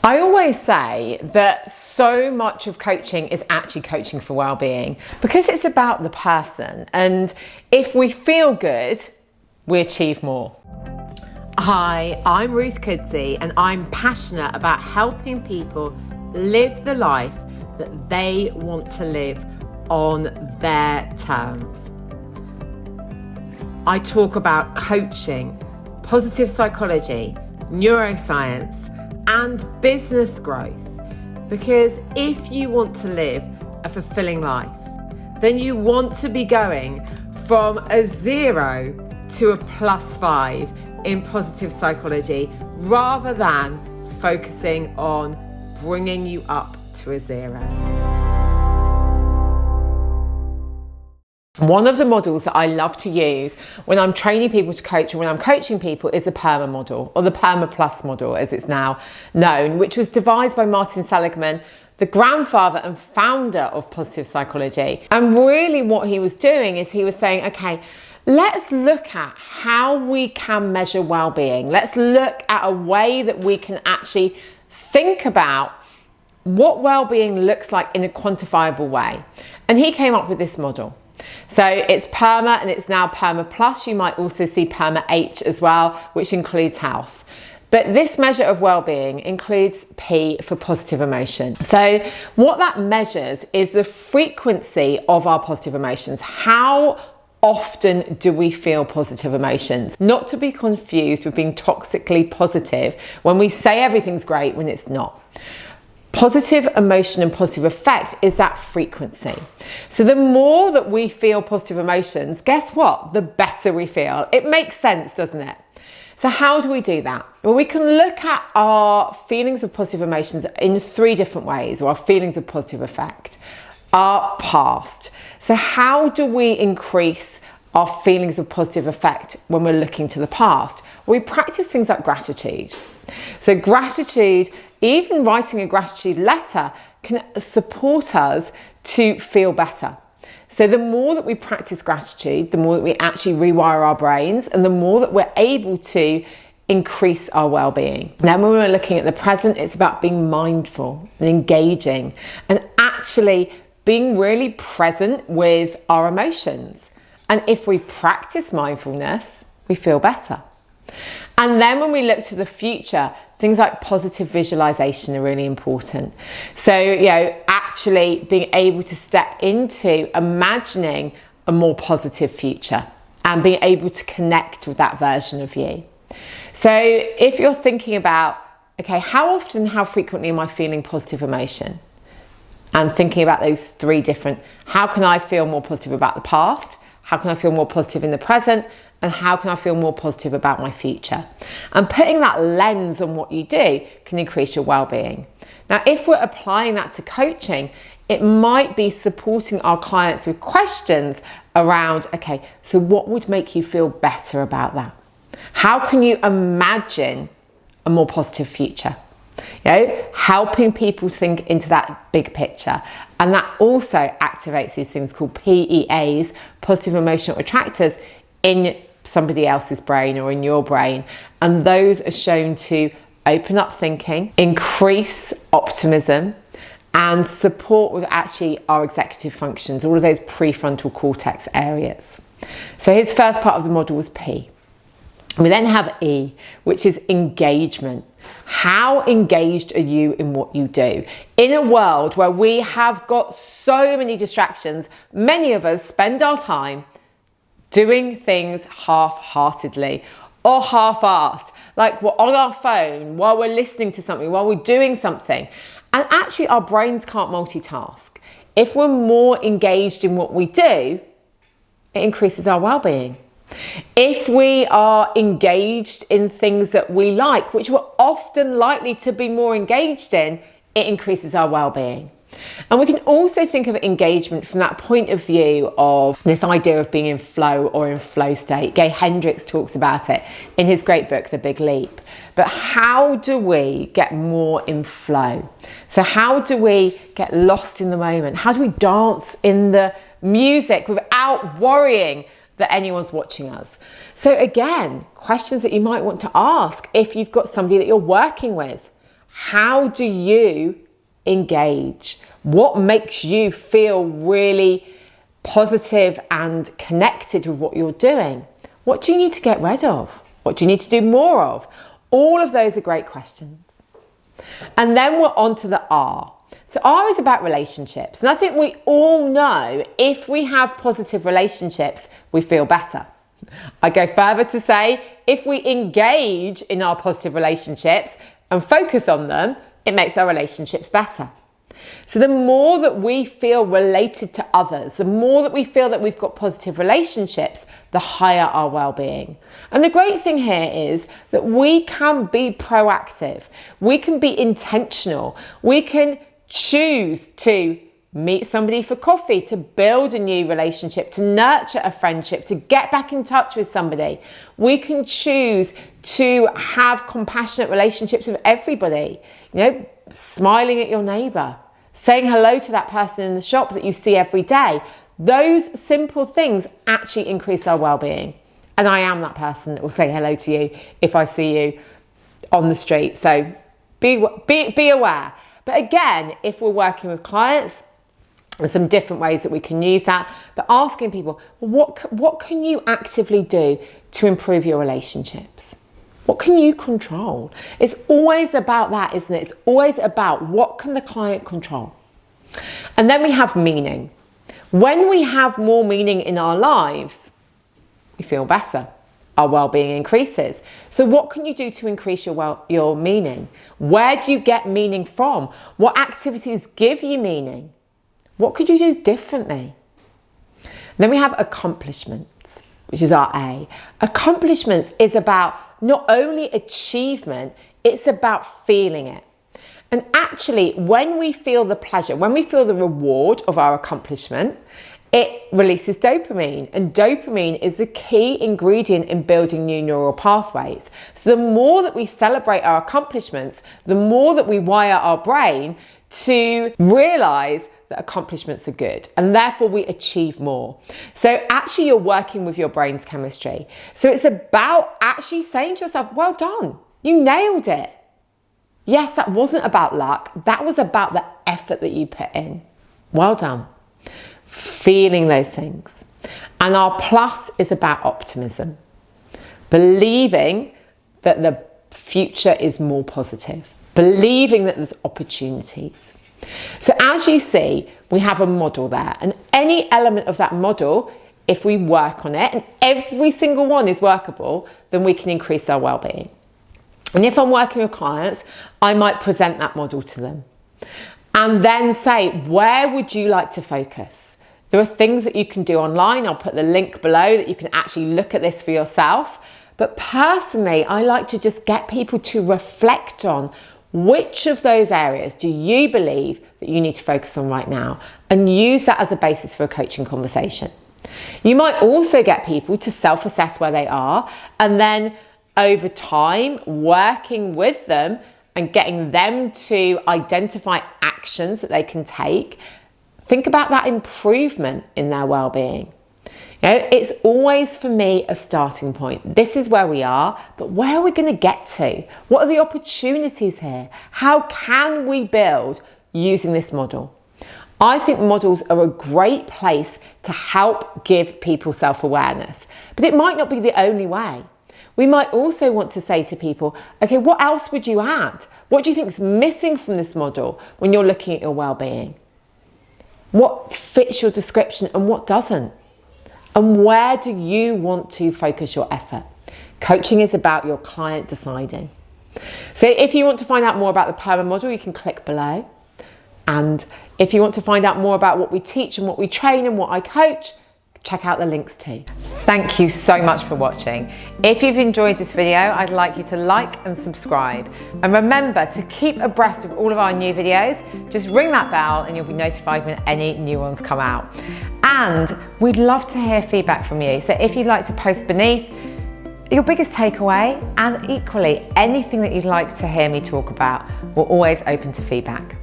I always say that so much of coaching is actually coaching for well-being because it's about the person, and if we feel good, we achieve more. Hi, I'm Ruth and I'm passionate about helping people live the life that they want to live on their terms. I talk about coaching, positive psychology, neuroscience, and business growth, because if you want to live a fulfilling life, then you want to be going from a 0 to a +5 in positive psychology, rather than focusing on bringing you up to a 0. One of the models that I love to use when I'm training people to coach or when I'm coaching people is the PERMA model, or the PERMA Plus model as it's now known, which was devised by Martin Seligman, the grandfather and founder of positive psychology. And really what he was doing is he was saying, okay, let's look at how we can measure well-being. Let's look at a way that we can actually think about what well-being looks like in a quantifiable way. And he came up with this model. So it's PERMA and it's now PERMA Plus. You might also see PERMA H as well, which includes health. But this measure of well-being includes P for positive emotion. So what that measures is the frequency of our positive emotions. How often do we feel positive emotions? Not to be confused with being toxically positive when we say everything's great when it's not. Positive emotion and positive affect is that frequency. So the more that we feel positive emotions, guess what? The better we feel. It makes sense, doesn't it? So how do we do that? Well, we can look at our feelings of positive emotions in 3 different ways, or our feelings of positive affect. Our past. So how do we increase our feelings of positive affect when we're looking to the past? We practice things like gratitude. So gratitude, even writing a gratitude letter, can support us to feel better. So the more that we practice gratitude, the more that we actually rewire our brains, and the more that we're able to increase our well-being. Now, when we're looking at the present, it's about being mindful and engaging and actually being really present with our emotions. And if we practice mindfulness, we feel better. And then when we look to the future, things like positive visualization are really important. So, actually being able to step into imagining a more positive future and being able to connect with that version of you. So if you're thinking about, okay, how often, how frequently am I feeling positive emotion? And thinking about those 3 different, how can I feel more positive about the past? How can I feel more positive in the present? And how can I feel more positive about my future? And putting that lens on what you do can increase your well-being. Now, if we're applying that to coaching, it might be supporting our clients with questions around, okay, so what would make you feel better about that? How can you imagine a more positive future? Helping people think into that big picture. And that also activates these things called PEAs, positive emotional attractors, in somebody else's brain or in your brain. And those are shown to open up thinking, increase optimism, and support with actually our executive functions, all of those prefrontal cortex areas. So his first part of the model was P. We then have E, which is engagement. How engaged are you in what you do? In a world where we have got so many distractions, many of us spend our time doing things half-heartedly or half-assed, like we're on our phone while we're listening to something, while we're doing something. And actually our brains can't multitask. If we're more engaged in what we do, it increases our well-being. If we are engaged in things that we like, which we're often likely to be more engaged in, it increases our well-being. And we can also think of engagement from that point of view of this idea of being in flow or in flow state. Gay Hendricks talks about it in his great book, The Big Leap. But how do we get more in flow? So how do we get lost in the moment? How do we dance in the music without worrying that anyone's watching us? So again, questions that you might want to ask if you've got somebody that you're working with. how do you engage? What makes you feel really positive and connected with what you're doing? What do you need to get rid of? What do you need to do more of? All of those are great questions. And then we're on to the R. So R is about relationships. And I think we all know if we have positive relationships, we feel better. I go further to say, if we engage in our positive relationships and focus on them, it makes our relationships better. So the more that we feel related to others, the more that we feel that we've got positive relationships, the higher our well-being. And the great thing here is that we can be proactive. We can be intentional. We can choose to meet somebody for coffee, to build a new relationship, to nurture a friendship, to get back in touch with somebody. We can choose to have compassionate relationships with everybody. You know, smiling at your neighbour, saying hello to that person in the shop that you see every day. Those simple things actually increase our well-being. And I am that person that will say hello to you if I see you on the street. So be aware. But again, if we're working with clients, there's some different ways that we can use that. But asking people, what can you actively do to improve your relationships? What can you control? It's always about that, isn't it? It's always about what can the client control? And then we have meaning. When we have more meaning in our lives, we feel better. Our well-being increases. So what can you do to increase your meaning? Where do you get meaning from? What activities give you meaning? What could you do differently? And then we have accomplishments, which is our A. Accomplishments is about not only achievement, it's about feeling it. And actually, when we feel the pleasure, when we feel the reward of our accomplishment, it releases dopamine. And dopamine is the key ingredient in building new neural pathways. So the more that we celebrate our accomplishments, the more that we wire our brain to realize that accomplishments are good, and therefore we achieve more. So actually you're working with your brain's chemistry. So it's about actually saying to yourself, well done, you nailed it. Yes, that wasn't about luck. That was about the effort that you put in. Well done. Feeling those things. And our plus is about optimism. Believing that the future is more positive. Believing that there's opportunities. So as you see, we have a model there, and any element of that model, if we work on it, and every single one is workable, then we can increase our well-being. And if I'm working with clients, I might present that model to them and then say, where would you like to focus? There are things that you can do online. I'll put the link below that you can actually look at this for yourself. But personally, I like to just get people to reflect on which of those areas do you believe that you need to focus on right now, and use that as a basis for a coaching conversation. You might also get people to self-assess where they are, and then over time, working with them and getting them to identify actions that they can take. Think about that improvement in their well-being. You know, it's always, for me, a starting point. This is where we are, but where are we going to get to? What are the opportunities here? How can we build using this model? I think models are a great place to help give people self-awareness, but it might not be the only way. We might also want to say to people, okay, what else would you add? What do you think is missing from this model when you're looking at your well-being? What fits your description and what doesn't? And where do you want to focus your effort? Coaching is about your client deciding. So if you want to find out more about the PERMA model, you can click below. And if you want to find out more about what we teach and what we train and what I coach, check out the links too. Thank you so much for watching. If you've enjoyed this video, I'd like you to like and subscribe. And remember to keep abreast of all of our new videos. Just ring that bell and you'll be notified when any new ones come out. And we'd love to hear feedback from you. So if you'd like to post beneath your biggest takeaway, and equally anything that you'd like to hear me talk about, we're always open to feedback.